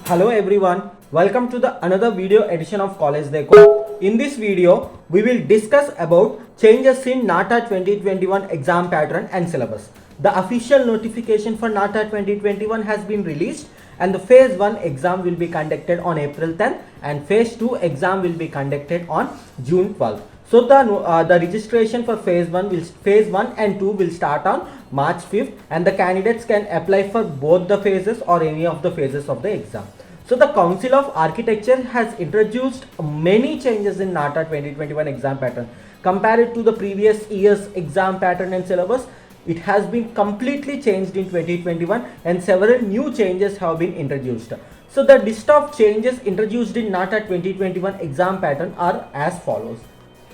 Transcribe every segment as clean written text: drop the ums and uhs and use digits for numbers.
Hello everyone, welcome to the another video edition of College Deco. In this video, we will discuss about changes in NATA 2021 exam pattern and syllabus. The official notification for NATA 2021 has been released and the phase 1 exam will be conducted on April 10th and phase 2 exam will be conducted on June 12th. So the registration for phase 1 and 2 will start on March 5th and the candidates can apply for both the phases or any of the phases of the exam. So the Council of Architecture has introduced many changes in NATA 2021 exam pattern. Compared to the previous year's exam pattern and syllabus, it has been completely changed in 2021 and several new changes have been introduced. So the list of changes introduced in NATA 2021 exam pattern are as follows.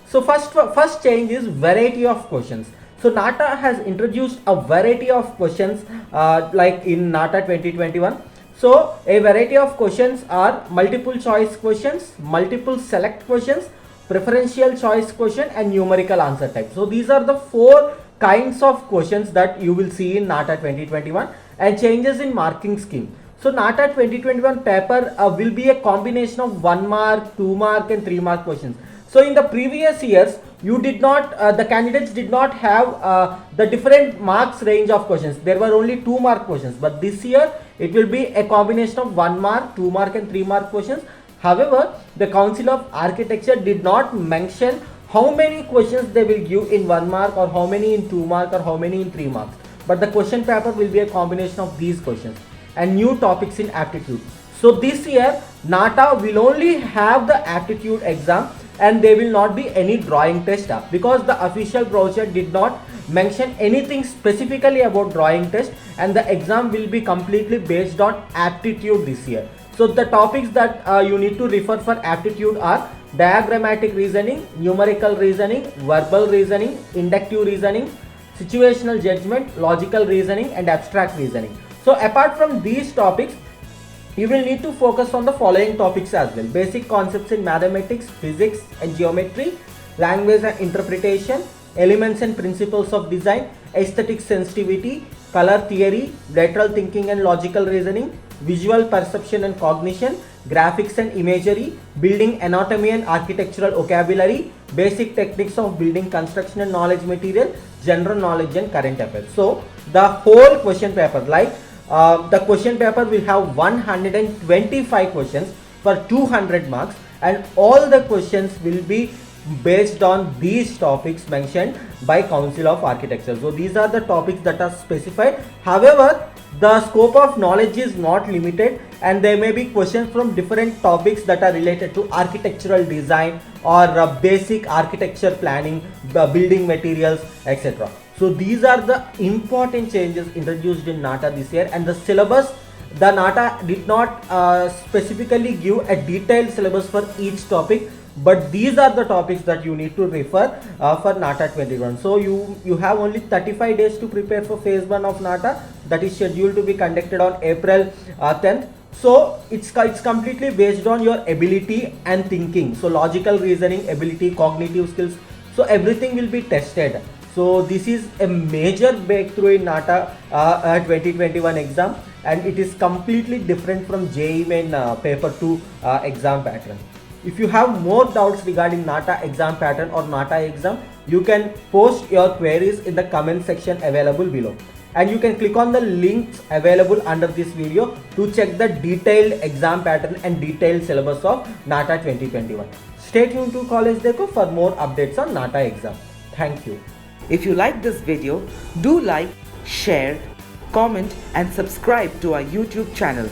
So first change is variety of questions. So NATA has introduced a variety of questions like in NATA 2021. So a variety of questions are multiple choice questions, multiple select questions, preferential choice question and numerical answer type. So these are the four kinds of questions that you will see in NATA 2021 and changes in marking scheme. So NATA 2021 paper will be a combination of 1 mark, 2 mark and 3 mark questions. So in the previous years, you did not, the candidates did not have the different marks range of questions. There were only 2 mark questions, but this year it will be a combination of 1 mark, 2 mark and 3 mark questions. However, the Council of Architecture did not mention how many questions they will give in 1 mark or how many in 2 mark or how many in 3 marks. But the question paper will be a combination of these questions and new topics in aptitude. So this year, NATA will only have the aptitude exam and there will not be any drawing test because the official brochure did not mention anything specifically about drawing test and the exam will be completely based on aptitude this year. So the topics that you need to refer for aptitude are diagrammatic reasoning, numerical reasoning, verbal reasoning, inductive reasoning, situational judgment, logical reasoning and abstract reasoning. So apart from these topics, you will need to focus on the following topics as well: basic concepts in mathematics, physics and geometry, language and interpretation, elements and principles of design, aesthetic sensitivity, color theory, lateral thinking and logical reasoning, visual perception and cognition, graphics and imagery, building anatomy and architectural vocabulary, basic techniques of building construction and knowledge material, general knowledge and current affairs. So the whole question paper, the question paper will have 125 questions for 200 marks and all the questions will be based on these topics mentioned by Council of Architecture. So these are the topics that are specified. However, the scope of knowledge is not limited and there may be questions from different topics that are related to architectural design or basic architecture planning, building materials, etc. So these are the important changes introduced in NATA this year, and the syllabus, the NATA did not specifically give a detailed syllabus for each topic, but these are the topics that you need to refer for NATA 21. So you have only 35 days to prepare for phase 1 of NATA that is scheduled to be conducted on April 10th. So it's completely based on your ability and thinking. So logical reasoning, ability, cognitive skills, so everything will be tested. So this is a major breakthrough in NATA 2021 exam and it is completely different from JEE Main paper 2 exam pattern. If you have more doubts regarding NATA exam pattern or NATA exam, you can post your queries in the comment section available below. And you can click on the links available under this video to check the detailed exam pattern and detailed syllabus of NATA 2021. Stay tuned to College Deco for more updates on NATA exam. Thank you. If you like this video, do like, share, comment and subscribe to our YouTube channel.